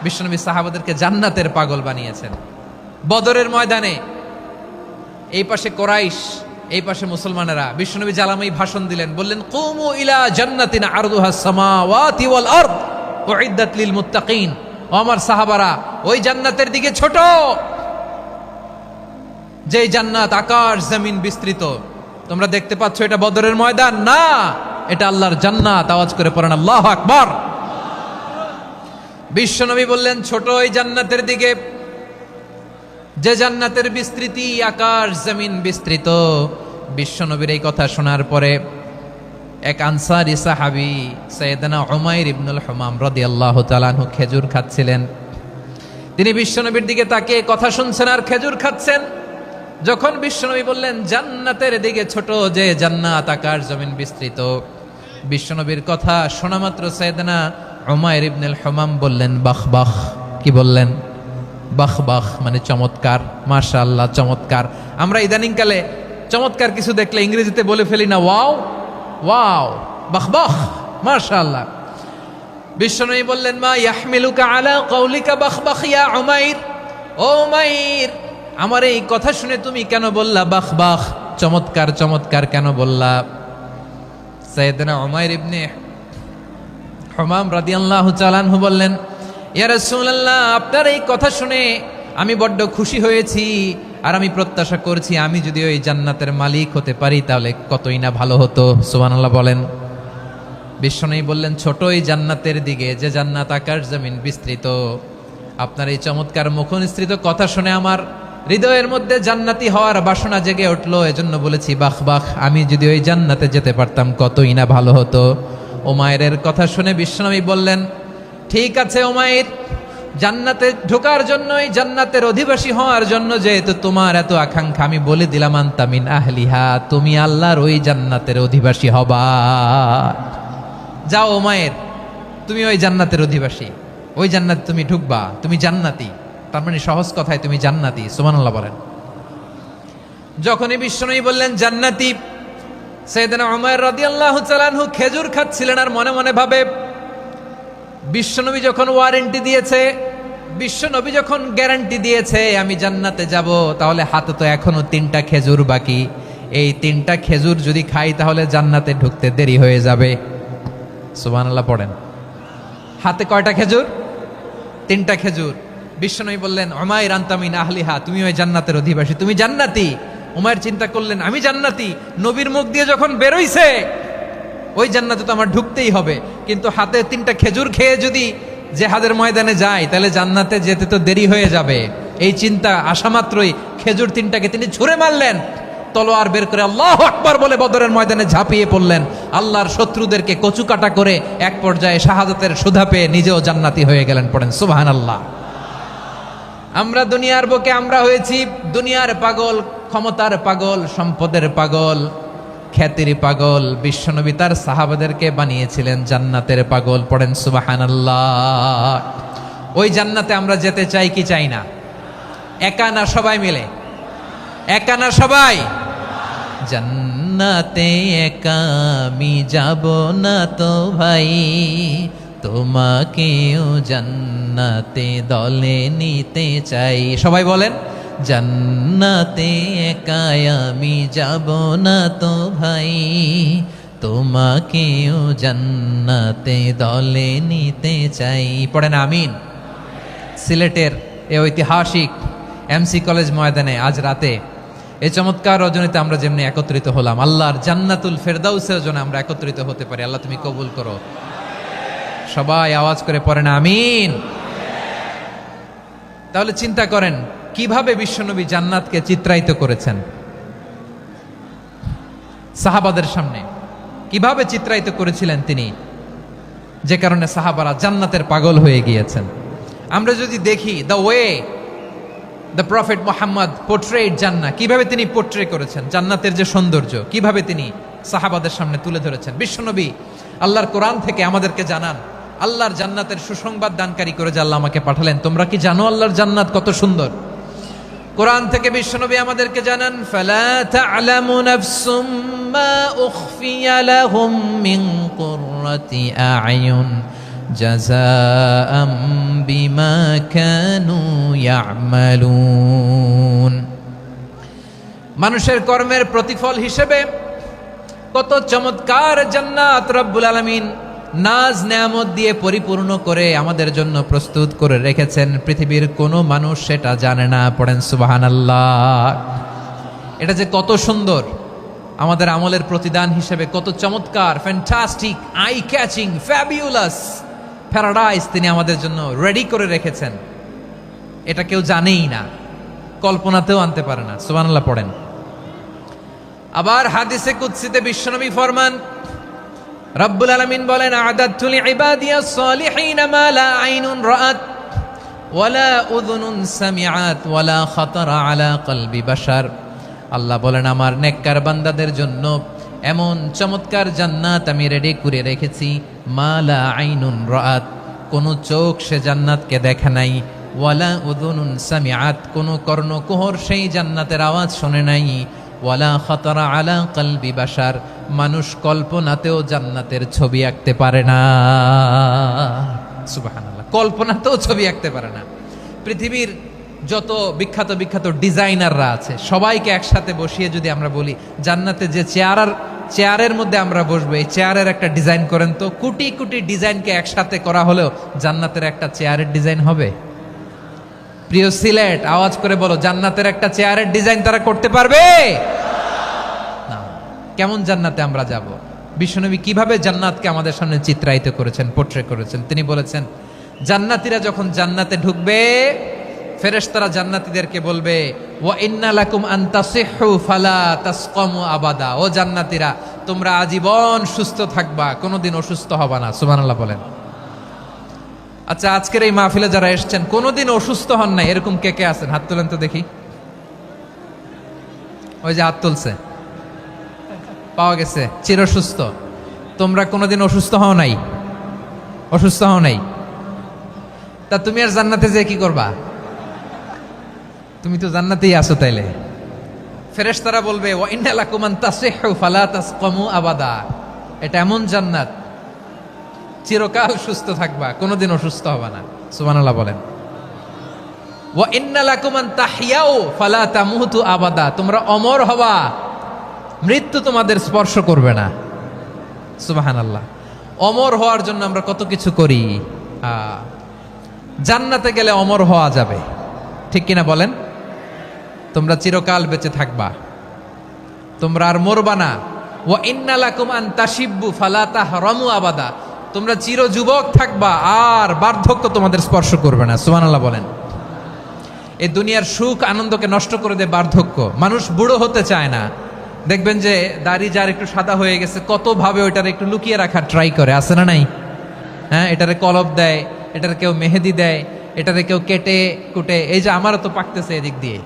বিশ্বনবী সাহাবাদেরকে জান্নাতের পাগল বানিয়েছেন। বদরের ময়দানে এই পাশে কোরাইশ, এই পাশে মুসলমানেরা, বিশ্বনবী জ্বালাময়ী ভাষণ দিলেন, বললেন কুমু ইলা জান্নাতিন আরদুহাস সামাওয়াতি ওয়াল আরদ উইদ্দাত লিল মুত্তাকিন। ও আমার সাহাবারা, ওই জান্নাতের দিকে ছোট, যেই জান্নাত আকাশ জমিন বিস্তৃত। তোমরা দেখতে পাচ্ছ এটা বদরের ময়দান না, এটা আল্লাহর জান্নাত। আওয়াজ করে পড়েন আল্লাহু আকবার। বিশ্বনবী বললেন ছোট ওই জান্নাতের দিকে, যে জান্নাতের বিস্তৃতি আকাশ জমিন বিস্তৃত। বিশ্বনবীর এই কথা শোনার পরে এক আনসারী সাহাবী সাইয়েদনা উমাইর ইবনুল হুমাম রাদিয়াল্লাহু তাআলা আনহু খেজুর খাচ্ছিলেন। তিনি বিশ্বনবীর দিকে তাকিয়ে কথা শুনছেন আর খেজুর খাচ্ছেন। যখন বিশ্বনবী বললেন জান্নাতের দিকে ছোট, যে জান্নাত আকাশ জমিন বিস্তৃত, বিশ্বনবীর কথা শোনা মাত্র সাইয়েদনা উমাইর ইবনুল হুমাম বললেন বাহ বাহ। কি বললেন? বাহ বাহ, মানে চমৎকার, মাশাআল্লাহ, চমৎকার। আমরা ইদানিংকালে চমৎকার কিছু দেখলে ইংরেজিতে বলে ফেলি না ওয়াও ওয়াও, বাহ বাহ, মাশাআল্লাহ। বিশ্বনবী বললেন মা ইয়াহমিলুকা আলা কওলিকা বাহ বাহ ইয়া উমাইর। ও উমাইর, আমার এই কথা শুনে তুমি কেন বললা বাহ বাহ, চমৎকার চমৎকার কেন বললা? সাইয়েদনা উমাইর ইবনে হুমাম রাদিয়াল্লাহু তাআলা আনহু বললেন ইয়া রাসূলুল্লাহ, আপনার এই কথা শুনে আমি বড্ড খুশি হয়েছি, আর আমি প্রত্যাশা করছি আমি যদি ওই জান্নাতের মালিক হতে পারি তাহলে কতই না ভালো হতো। সুবহানাল্লাহ বলেন। বিশ্বনবী বললেন ছোট এই জান্নাতের দিকে, যে জান্নাত আকাশ জমিন বিস্তৃত। আপনার এই চমৎকার মুখনিসৃত কথা শুনে আমার হৃদয়ের মধ্যে জান্নাতি হওয়ার বাসনা জেগে উঠলো, এজন্য বলেছি বাহ বাহ, আমি যদি ওই জান্নাতে যেতে পারতাম কতই না ভালো হতো। উমাইরের কথা শুনে বিশ্বনবী বললেন ঠিক আছে উমাইর, জান্নাতে ঢোকার জন্য, এই জান্নাতের অধিবাসী হওয়ার জন্য যেহেতু তোমার এত আকাঙ্ক্ষা, আমি বলে দিলাম আনতা মিন আহলিহা, তুমি আল্লাহর ওই জান্নাতের অধিবাসী হবা। যাও উমাইর, তুমি ওই জান্নাতের অধিবাসী, ওই জান্নাতে তুমি ঢুকবা, তুমি জান্নাতি। তার মানে সহজ কথায় তুমি জান্নাতি। সুবহানাল্লাহ বলেন। যখনই বিশ্বনবী বললেন জান্নাতি, সাইয়েদনা উমাইর রাদিয়াল্লাহু তাআলা আনহু খেজুর খাচ্ছিলেন আর মনে মনে ভাবে বিশ্বনবী যখন ওয়ারেন্টি দিয়েছে, বিশ্বনবী যখন গ্যারান্টি দিয়েছে আমি জান্নাতে যাব, তাহলে হাতে তো এখনো 3টা খেজুর বাকি। এই 3টা খেজুর যদি খাই তাহলে জান্নাতে ঢুকতে দেরি হয়ে যাবে। সুবহানাল্লাহ পড়েন। হাতে কয়টা খেজুর? 3টা খেজুর। বিশ্বনবী বললেন উমাইর আনতা মিন আহলিহা, তুমি ওই জান্নাতের অধিবাসী, তুমি জান্নাতি। উমাইর চিন্তা করলেন আমি জান্নাতি, নবীর মুখ দিয়ে যখন বেরোইছে ওই জান্নাতে তো আমার ঢুকতেই হবে, কিন্তু হাতে 3টা খেজুর খেয়ে যদি জেহাদের ময়দানে যায় তাহলে জান্নাতে যেতে তো দেরি হয়ে যাবে। এই চিন্তা আসা মাত্রই খেজুর 3টাকে তিনি ছুঁড়ে মারলেন, তলোয়ার বের করে আল্লাহু আকবার বলে বদরের ময়দানে ঝাঁপিয়ে পড়লেন। আল্লাহর শত্রুদেরকে কচুকাটা করে এক পর্যায়ে শাহাদাতের সুধা পেয়ে নিজেও জান্নাতি হয়ে গেলেন। পড়েন সুবহানাল্লাহ। আমরা দুনিয়ার বুকে আমরা হয়েছি দুনিয়ার পাগল, ক্ষমতার পাগল, সম্পদের পাগল, খ্যাতির পাগল। বিশ্বনবী তার সাহাবাদেরকে বানিয়েছিলেন জান্নাতের পাগল। পড়েন সুবহানাল্লাহ। ওই জান্নাতে আমরা যেতে চাই কি চাই না? একা না সবাই মিলে? একা না সবাই? জান্নাতে একা আমি যাব না তো ভাই, তোমাকেও জান্নাতে দলে নিতে চাই। সবাই বলেন জান্নাতে একা আমি যাব না তো ভাই, তোমাকেও জান্নাতে দলে নিতে চাই। পড়েন আমিন। সিলেটের এই ঐতিহাসিক এমসি কলেজ ময়দানে আজ রাতে এই চমৎকার রজনীতে আমরা যেমনি একত্রিত হলাম, আল্লাহর জান্নাতুল ফেরদাউসের জন্য আমরা একত্রিত হতে পারি। আল্লাহ তুমি কবুল করো। সবাই আওয়াজ করে পড়েন আমিন। তাহলে চিন্তা করেন কিভাবে বিশ্বনবী জান্নাতকে চিত্রায়িত করেছেন সাহাবাদের সামনে, কিভাবে চিত্রায়িত করেছিলেন তিনি, যে কারণে সাহাবারা জান্নাতের পাগল হয়ে গিয়েছেন। আমরা যদি দেখি the way the prophet Muhammad portrait জান্নাত, কিভাবে তিনি পোর্ট্রে করেছেন জান্নাতের যে সৌন্দর্য, কিভাবে তিনি সাহাবাদের সামনে তুলে ধরেছেন। বিশ্বনবী আল্লাহর কোরআন থেকে আমাদেরকে জানান আল্লাহর জান্নাতের সুসংবাদ দানকারী করে যে আল্লাহ আমাকে পাঠালেন। তোমরা কি জানো আল্লাহর জান্নাত কত সুন্দর? কোরআন থেকে বিশ্বনবী আমাদেরকে জানান ফালা তা'লামু নাফসুম মা উখফিয়া লাহুম মিন কুররাতি আ'য়ুন জাযাআম বিমা কানু ইয়ামালুন। মানুষের কর্মের প্রতিফল হিসেবে কত চমৎকার জান্নাত রব্বুল আলামিন নাজ নেয়ামত দিয়ে পরিপূর্ণ করে আমাদের জন্য প্রস্তুত করে রেখেছেন। পৃথিবীর কোনো মানুষ সেটা জানে না। পড়েন সুবহানাল্লাহ। এটা যে কত সুন্দর, আমাদের আমলের প্রতিদান হিসেবে কত চমৎকার, fantastic, eye catching, fabulous paradise তিনি আমাদের জন্য রেডি করে রেখেছেন। এটা কেউ জানেই না, কল্পনাতেও আনতে পারে না। সুবহানাল্লাহ পড়েন। আবার হাদিসে কুদসিতে বিশ্বনবী ফরমান, রব্বুল আলামিন বলেন, আ'দাদতু লিইবাদিয়াস সালিহিন মা লা আইনুন রাআত ওয়ালা উযুনুন সামিআত ওয়ালা খাতারা আলা কলবি বাশার। আল্লাহ বলেন, আমার নেককার বান্দাদের জন্য এমন চমৎকার জান্নাত আমি রেডি করে রেখেছি, মা লা আইনুন রাআত, কোন চোখ সে জান্নাতকে দেখে নাই, ওয়ালা উযুনুন সামিআত, কোন কর্ণকুহর সেই জান্নাতের আওয়াজ শোনে নাই, ওয়ালা খাতারা আলা কলবি বাশার, মানুষ কল্পনাতেও জান্নাতের ছবি আঁকতে পারে না। সুবহানাল্লাহ, কল্পনাতেও ছবি আঁকতে পারে না। পৃথিবীর যত বিখ্যাত বিখ্যাত ডিজাইনাররা আছে সবাইকে একসাথে বসিয়ে যদি আমরা বলি জান্নাতে যে চেয়ারের মধ্যে আমরা বসবো, এই চেয়ারের একটা ডিজাইন করেন তো, কোটি কোটি ডিজাইনকে একসাথে করা হলেও জান্নাতের একটা চেয়ারের ডিজাইন হবে? প্রিয় সিলেট, আওয়াজ করে বলো, জান্নাতের একটা চেয়ারের ডিজাইন তারা করতে পারবে না। কেমন জান্নাতে আমরা যাব? বিশ্বনবী কিভাবে জান্নাতকে আমাদের সামনে চিত্রায়িত করেছেন, পোট্রে করেছেন। তিনি বলেছেন, জান্নাতীরা যখন জান্নাতে ঢুকবে, ফেরেশতারা জান্নাতীদেরকে বলবে, ওয়া ইন্না লাকুম আন তাসিহু ফালা তাসকামু আবাদা। ও জান্নাতীরা, তোমরা আজীবন সুস্থ থাকবা, কোনোদিন অসুস্থ হবা না। সুবহানাল্লাহ বলেন। আচ্ছা, আজকের এই মাহফিলে যারা এসেছেন কোনোদিন অসুস্থ হন নাই, এরকম কে কে আছেন? হাত তোলেন তো দেখি। ওই যে হাত তুলছে, পাওয়া গেছে, চিরসুস্থ। তোমরা কোনোদিন অসুস্থ হও নাই? অসুস্থ হও নাই? তা তুমি আর জান্নাতে যে কি করবা? তুমি তো জান্নাতেই আছো তাইলে। ফেরেশতারা বলবে, ওয়া ইন্না লাকুম আন তাসিহু ফালা তাসকামু আবাদা। এটা এমন জান্নাত, চিরকাল সুস্থ থাকবা, কোনোদিন অসুস্থ হবা না। সুবহানাল্লাহ বলেন। ওয়া ইন্না লাকুম আন তাহইয়াউ ফালা তামুতু আবাদা। তোমরা অমর হবা, মৃত্যু তোমাদের স্পর্শ করবে না। সুবহানাল্লাহ। অমর হওয়ার জন্য আমরা কত কিছু করি। জান্নাতে গেলে অমর হওয়া যাবে, ঠিক কিনা বলেন? তোমরা চিরকাল বেঁচে থাকবা, তোমরা আর মরবা না। ওয়া ইন্না লাকুম আন তাশিব্বু ফালা তাহরামু আবাদা। তোমরা চির যুবক থাকবা, আর বার্ধক্য তোমাদের স্পর্শ করবে না। সুবহানাল্লাহ বলেন। এই দুনিয়ার সুখ আনন্দকে নষ্ট করে দেয় বার্ধক্য। মানুষ বুড়ো হতে চায় না। দেখবেন যে দাড়ি যার একটু সাদা হয়ে গেছে, কত ভাবে ওইটার একটু লুকিয়ে রাখার ট্রাই করে, আছে না নাই? হ্যাঁ, এটারে কলব দেয়, এটার কেউ মেহেদি দেয়, এটারে কেউ কেটে কুটে। এই যে আমারও তো পাকতেছে এদিক দিয়ে,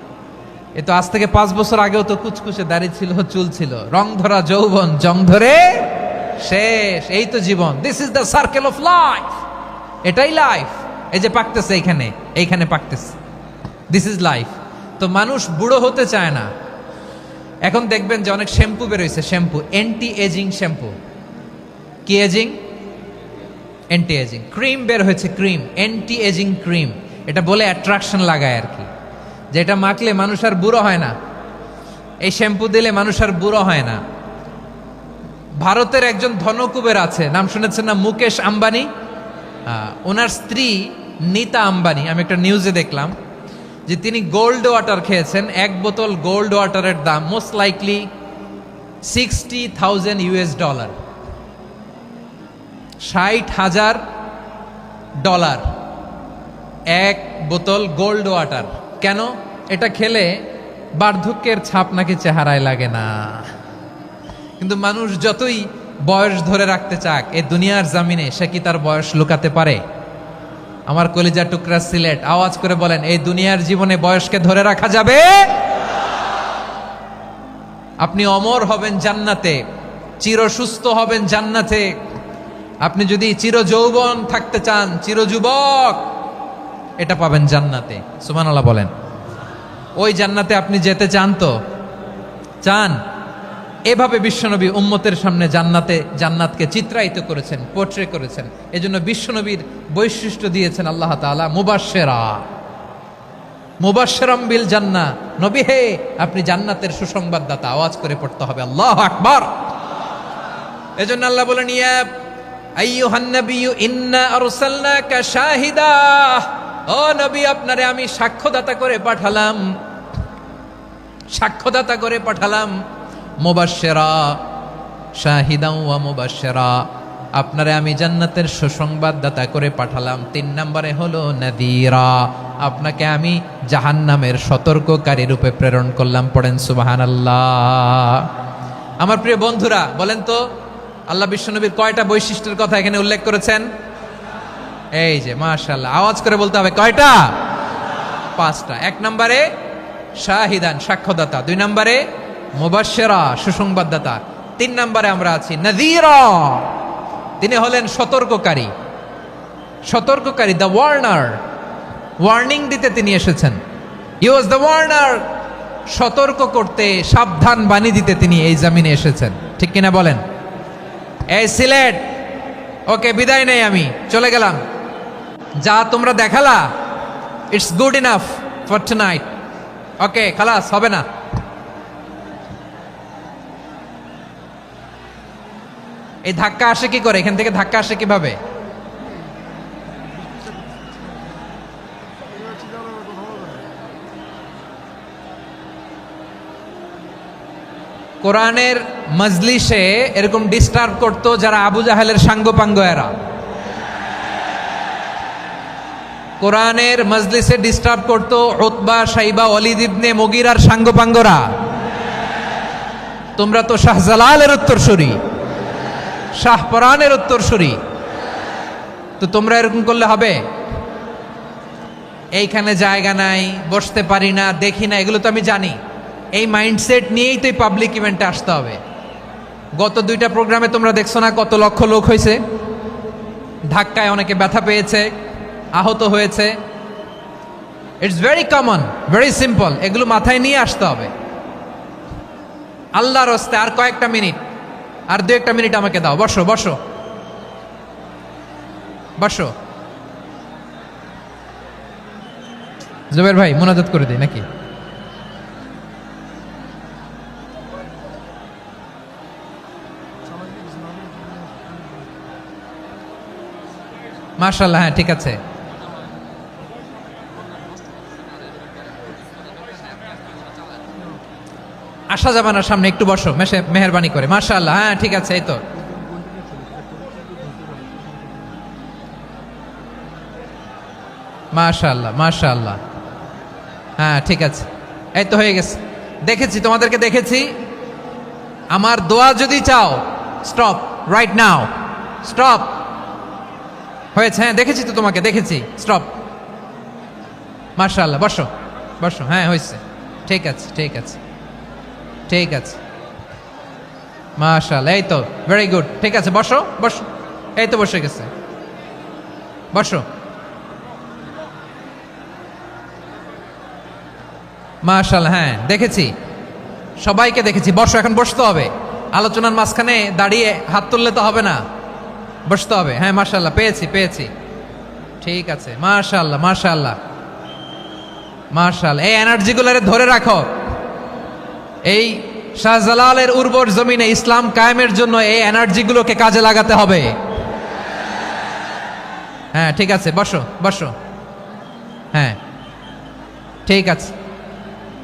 এ তো আজ থেকে 5 বছর আগেও তো কুচকুচে দাড়ি ছিল, চুল ছিল, রং ধরা যৌবন, জং ধরে শেষ। এই তো জীবন। This is the circle of life. এটাই লাইফ। এই যে পাকতেছে এইখানে পাকতেছে, দিস ইজ লাইফ। তো মানুষ বুড়ো হতে চায় না। এখন দেখবেন যে অনেক শ্যাম্পু বেরোইছে, শ্যাম্পু, অ্যান্টি এজিং শ্যাম্পু। কি এজিং? Anti ageing. ক্রিম বের হয়েছে, ক্রিম, অ্যান্টি এজিং ক্রিম। এটা বলে অ্যাট্রাকশন লাগায় আর কি, যে এটা মাখলে মানুষ আর বুড়ো হয় না, এই শ্যাম্পু দিলে মানুষ আর বুড়ো হয় না। ভারতের একজন ধনকুবের আছে, নাম শুনেছেন না? মুকেশ আম্বানি। ওনার স্ত্রী নীতা আম্বানি, আমি একটা নিউজে দেখলাম যে তিনি গোল্ড ওয়াটার খেয়েছেন। 1 বোতল গোল্ড ওয়াটারের দাম মোস্ট লাইকলি $60,000 $60,000 1 বোতল গোল্ড ওয়াটার। কেন? এটা খেলে বার্ধক্যের ছাপ নাকি চেহারায় লাগে না। কিন্তু মানুষ যতই বয়স ধরে রাখতে চাক এই দুনিয়ার জামিনে, সে কি তার বয়স লুকাতে পারে? আমার কলিজা টুকরা সিলেট, আওয়াজ করে বলেন, এই দুনিয়ার জীবনে বয়সকে ধরে রাখা যাবে? আপনি অমর হবেন জান্নাতে, চির সুস্থ হবেন জান্নাতে। আপনি যদি চির যৌবন থাকতে চান, চির যুবক, এটা পাবেন জান্নাতে। সুবহানাল্লাহ বলেন। ওই জান্নাতে আপনি যেতে চান তো? চান? এভাবে বিশ্বনবী উম্মতের সামনে জান্নাতকে চিত্রায়িত করেছেন, পোর্ট্রে করেছেন। এজন্য বিশ্বনবীর বৈশিষ্ট্য দিয়েছেন আল্লাহ তাআলা মুবাশশিরাম বিল জান্নাহ। নবী হে, আপনি জান্নাতের সুসংবাদদাতা। আওয়াজ করে পড়তে হবে আল্লাহু আকবার। এজন্য আল্লাহ বলেন, ইয়া আইয়ুহান নাবিয়্যু ইন্না আরসালনাকা শাহিদা। ও নবী, আপনারে আমি সাক্ষ্যদাতা করে পাঠালাম। মুবাশশিরা শাহিদাও ওয়া মুবাশশিরা, আপনারে আমি জান্নাতের সুসংবাদদাতা করে পাঠালাম। 3 নম্বরে হলো নাযীরা, আপনাকে আমি জাহান্নামের সতর্ককারী রূপে প্রেরণ করলাম। পড়েন সুবহানাল্লাহ। আমার প্রিয় বন্ধুরা, বলেন তো আল্লাহ বিশ্বনবীর কয়টা বৈশিষ্ট্যের কথা এখানে উল্লেখ করেছেন? এই যে মাশাআল্লাহ, আওয়াজ করে বলতে হবে কয়টা? 5টা। 1 নম্বরে শাহিদান, সাক্ষ্যদাতা। 2 নম্বরে মুবাশশিরা, সুসংবাদদাতা। 3 নম্বরে আমরা আছি নাযীরা, তিনি হলেন সতর্ককারী। দ্য ওয়ার্নার, ওয়ার্নিং দিতে তিনি এসেছেন। হি ওয়াজ দ্য ওয়ার্নার, সতর্ক করতে, সাবধান বাণী দিতে তিনি এই জমিনে এসেছেন। ঠিক কিনা বলেন? এই সিলেট, ওকে বিদায় নেই, আমি চলে গেলাম। যা তোমরা দেখালা, it's good enough for tonight. Okay, খালাস, হবে না। এই ধাক্কা আসে কি করে? এখান থেকে ধাক্কা আসে কিভাবে? কোরআনের মজলিসে এরকম ডিস্টার্ব করতো যারা আবু জাহেলের সাঙ্গপাঙ্গ এরা। কোরআনের মজলিসে ডিস্টার্ব করতো উতবা, শাইবা, ওয়ালিদ ইবনে মুগীরার সাঙ্গপাঙ্গরা। তোমরা তো শাহজালালের উত্তরসূরি, শাহপরানের উত্তরসূরি, তো তোমরা এরকম করলে হবে? এইখানে জায়গা নাই, বসতে পারি না, দেখি না, এগুলো তো আমি জানি। এই মাইন্ডসেট নিয়েই তো এই পাবলিক ইভেন্টে আসতে হবে। গত 2টা প্রোগ্রামে তোমরা দেখছো না কত লক্ষ লোক হয়েছে? ধাক্কায় অনেকে ব্যথা পেয়েছে, আহত হয়েছে। It's very common, very simple. এগুলো মাথায় নিয়ে আসতে হবে। আল্লাহর রাস্তে আর কয়েকটা মিনিট, আর 2-1টা মিনিট আমাকে দাও। বসো বসো বসো। জুবের ভাই, মুনাজাত করে দিই নাকি? মাশাআল্লাহ, হ্যাঁ ঠিক আছে। আসা যাবে না সামনে, একটু বসো মেহেরবানি করে। মাশাআল্লাহ, হ্যাঁ ঠিক আছে। এই তো মাশাআল্লাহ, মাশাআল্লাহ, হ্যাঁ ঠিক আছে। এই তো হয়ে গেছে। দেখেছি, তোমাদেরকে দেখেছি। আমার দোয়া যদি চাও, স্টপ রাইট নাও, স্টপ। হয়েছে? হ্যাঁ দেখেছি তো, তোমাকে দেখেছি। স্টপ। মাশাআল্লাহ, বসো বসো। হ্যাঁ হয়েছে, ঠিক আছে ঠিক আছে ঠিক আছে। মাশাআল্লাহ, এই তো ভেরি গুড। ঠিক আছে, বসো বসো। এই তো বসে গেছে, বসো। মাশাআল্লাহ, হ্যাঁ দেখেছি, সবাইকে দেখেছি। বসো, এখন বসতে হবে। আলোচনার মাঝখানে দাঁড়িয়ে হাত তুললে তো হবে না, বসতে হবে। হ্যাঁ মাশাআল্লাহ, পেয়েছি। ঠিক আছে, মাশাআল্লাহ মাশাআল্লাহ মাশাআল্লাহ। এই এনার্জিগুলোরে ধরে রাখো। এই শাহজালালের উর্বর জমিনে ইসলাম কায়েমের জন্য এই এনার্জিগুলোকে কাজে লাগাতে হবে। হ্যাঁ ঠিক আছে, বসো বসো। হ্যাঁ ঠিক আছে,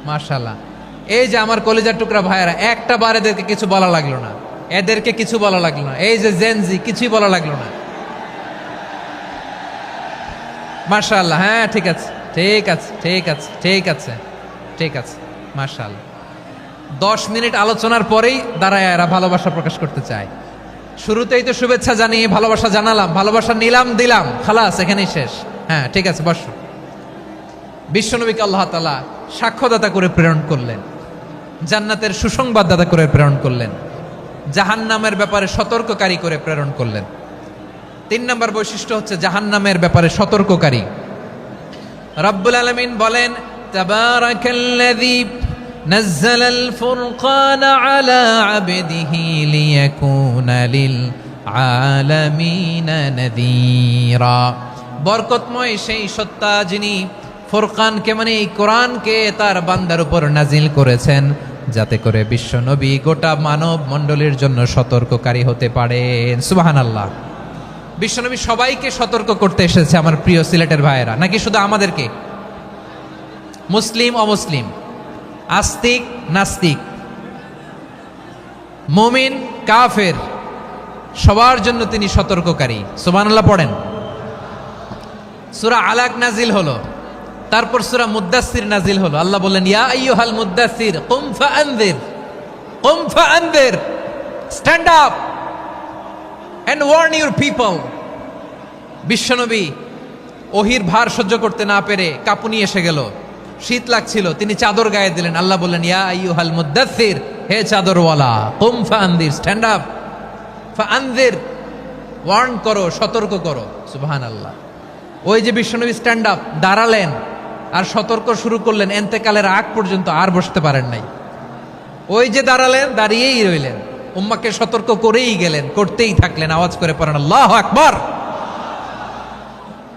মাশাআল্লাহ। এই যে আমার কলিজার টুকরা ভাইয়েরা, একটা বার এদেরকে কিছু বলা লাগলো না, এদেরকে কিছু বলা লাগলো না। এই যে জেনজি, কিছুই বলা লাগলো না। মাশাআল্লাহ, হ্যাঁ ঠিক আছে ঠিক আছে ঠিক আছে ঠিক আছে ঠিক আছে। মাশাআল্লাহ। 10 মিনিট আলোচনার পরেই দাঁড়ায় এরা ভালোবাসা প্রকাশ করতে চায়। শুরুতেই তো শুভেচ্ছা জানিয়ে ভালোবাসা জানালাম, ভালোবাসা নিলাম, দিলাম, খালাস, এখানেই শেষ। হ্যাঁ ঠিক আছে, বসো। বিশ্বনবীকে আল্লাহ তাআলা সাক্ষ্যদাতা করে প্রেরণ করলেন, জান্নাতের সুসংবাদদাতা করে প্রেরণ করলেন, জাহান্নামের ব্যাপারে সতর্ককারী করে প্রেরণ করলেন। 3 নম্বর বৈশিষ্ট্য হচ্ছে জাহান্নামের ব্যাপারে সতর্ককারী। রব্বুল আলামিন বলেন, তাবারাকাল্লাযী নাজ্জালাল ফুরকানা আলা আবদিহি লিয়াকুনা লিল আলামিনা নাযীরা। বরকতময় সেই সত্তা যিনি ফুরকানকে মানে এই কোরআনকে তার বান্দার উপর নাজিল করেছেন, যাতে করে বিশ্ব নবী গোটা মানব মণ্ডলীর জন্য সতর্ককারী হতে পারেন। সুবহানাল্লাহ। বিশ্বনবী সবাইকে সতর্ক করতে এসেছে আমার প্রিয় সিলেটের ভাইয়েরা, নাকি শুধু আমাদেরকে? মুসলিম অমুসলিম, আস্তিক নাস্তিক, মুমিন কাফের, সবার জন্য তিনি সতর্ককারী। সুবহানাল্লাহ পড়েন। সূরা আলাক নাজিল হলো, তারপর সূরা মুদ্দাসসির নাজিল হলো। আল্লাহ বললেন, ইয়া আইয়ুহাল মুদ্দাসসির কুম ফাআনযির, কুম ফাআনযির, stand up and warn your people. বিশ্বনবী ওহির ভার সহ্য করতে না পেরে কাঁপুনি এসে গেল, শীত লাগছিল, তিনি চাদর গায়ে দিলেন। আল্লাহ বললেন, ইয়া আইয়ুহাল মুদ্দাসসির, হে চাদরওয়ালা, কুম ফাআনযির, স্ট্যান্ড আপ, ফাআনযির, ওয়ার্ন করো, সতর্ক করো। সুবহানাল্লাহ। ওই যে বিশ্বনবী স্ট্যান্ড আপ, দাঁড়ালেন আর সতর্ক শুরু করলেন, এন্তেকালের আগ পর্যন্ত আর বসতে পারেন নাই। ওই যে দাঁড়ালেন, দাঁড়িয়েই রইলেন, উম্মাকে সতর্ক করেই গেলেন, করতেই থাকলেন। আওয়াজ করে পড়েন আল্লাহু আকবার।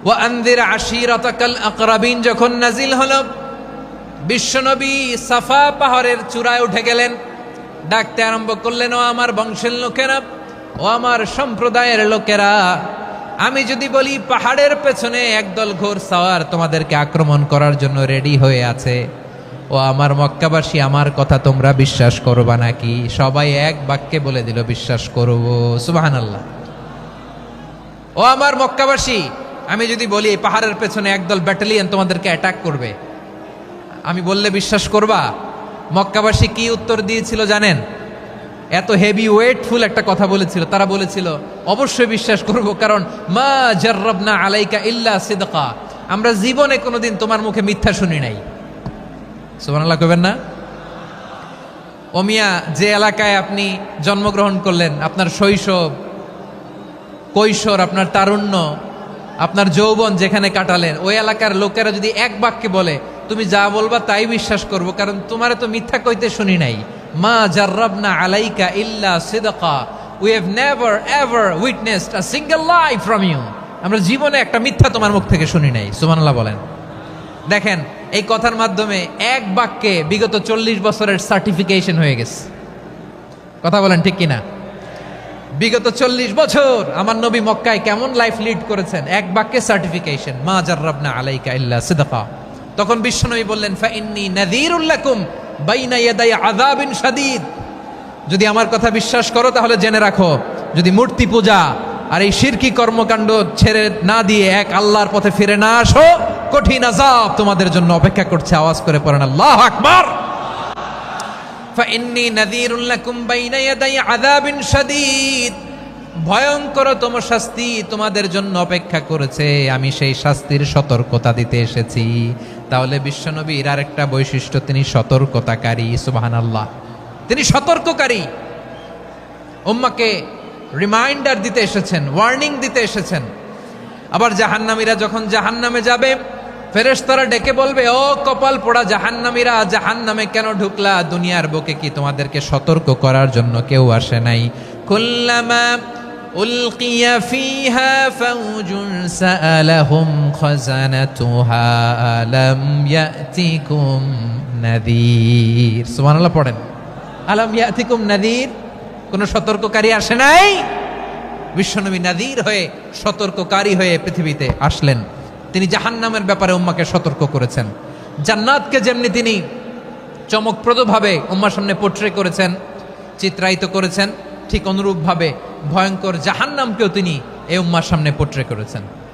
ওয়া আনযির আশীরাতাকাল আকরাবিন যখন নাজিল হলো, বিশ্বনবী সাফা পাহাড়ের চূড়ায় উঠে গেলেন, ডাকতে আরম্ভ করলেন, ও আমার বংশের লোকেরা, ও আমার সম্প্রদায়ের লোকেরা, আমি যদি বলি পাহাড়ের পেছনে একদল ঘোড়সাওয়ার তোমাদেরকে আক্রমণ করার জন্য রেডি হয়ে আছে, ও আমার মক্কাবাসী, আমার কথা তোমরা বিশ্বাস করবা নাকি? সবাই এক বাক্যে বলে দিল, বিশ্বাস করব। সুবহানাল্লাহ। ও আমার মক্কাবাসী, আমি যদি বলি এই পাহাড়ের পেছনে একদল ব্যাটালিয়ন তোমাদেরকে অ্যাটাক করবে, আমি বললে বিশ্বাস করবা? মক্কাবাসী কি উত্তর দিয়েছিল জানেন? এত হেভি ওয়েটফুল একটা কথা বলেছিল। তারা বলেছিল, অবশ্যই বিশ্বাস করব, কারণ মা জাররাবনা আলাইকা ইল্লা সিদকা, আমরা জীবনে কোনোদিন তোমার মুখে মিথ্যা শুনি নাই। সুবহানাল্লাহ কইবেন না? ও মিয়া, যে এলাকায় আপনি জন্মগ্রহণ করলেন, আপনার শৈশব, কৈশোর, আপনার তারুণ্য, আপনার যৌবন যেখানে কাটালেন, ওই এলাকার লোকেরা যদি এক বাক্যে বলে তুমি যা বলবা তাই বিশ্বাস করব, কারণ তোমারে তো মিথ্যা কইতে শুনি নাই। মা জাররাবনা আলাইকা ইল্লা সিদকা, we have never ever witnessed a single lie from you, আমরা জীবনে একটা মিথ্যা তোমার মুখ থেকে শুনি নাই। সুবহানাল্লাহ বলেন। দেখেন, এই কথার মাধ্যমে এক বাক্যে বিগত 40 বছরের সার্টিফিকেশন হয়ে গেছে। কথা বলেন ঠিক কিনা? বিগত 40 বছর আমার নবী মক্কায় কেমন লাইফ লিড করেছেন, এক বাক্যে সার্টিফিকেশন, মা জাররাবনা আলাইকা ইল্লা সিদকা। তখন বিশ্বনবী বললেন, ফাইন্নী নাযীরুল লাকুম বাইনা ইয়াদাই আযাবিন শাদীদ, যদি আমার কথা বিশ্বাস করো তাহলে জেনে রাখো, যদি মূর্তি পূজা আর এই শিরকি কর্মকাণ্ড ছেড়ে না দিয়ে এক আল্লাহর পথে ফিরে না আসো, কঠিন আযাব তোমাদের জন্য অপেক্ষা করছে। আওয়াজ করে পড়েন আল্লাহু আকবার। ফাইন্নী নাযীরুল লাকুম বাইনা ইয়াদাই আযাবিন শাদীদ, ভয়ঙ্করতম শাস্তি তোমাদের জন্য অপেক্ষা করেছে, আমি সেই শাস্তির সতর্কতা দিতে এসেছি। তাহলে বিশ্বনবীর আরেকটা বৈশিষ্ট্য, তিনি সতর্কতাকারী। সুবহানাল্লাহ। তিনি সতর্ককারী, উম্মাকে রিমাইন্ডার দিতে এসেছেন, ওয়ার্নিং দিতে এসেছেন। আবার জাহান্নামীরা যখন জাহান্নামে যাবে, ফেরেশতারা ডেকে বলবে, ও কপাল পোড়া জাহান্নামীরা, জাহান্নামে কেন ঢুকলা? দুনিয়ার বুকে কি তোমাদেরকে সতর্ক করার জন্য কেউ আসে নাই? কুল্লামা উলকিয়া ফিহা ফাউজুন সাআলাহুম খাযানাতুহা আলাম ইয়াতিকুম নাযীর। সুবহানাল্লাহ পড়েন। আলাম ইয়াতিকুম নাযীর, কোন সতর্ককারী আসে নাই? বিশ্বনবী নাযীর হয়ে, সতর্ককারী হয়ে পৃথিবীতে আসলেন। তিনি জাহান্নামের ব্যাপারে উম্মাকে সতর্ক করেছেন। জান্নাতকে যেমনি তিনি চমকপ্রদভাবে উম্মার সামনে পোট্রে করেছেন, চিত্রায়িত করেছেন, ঠিক অনুরূপভাবে ভয়ঙ্কর জাহান্নামকেও তিনি এই উম্মার সামনে পোট্রে করেছেন।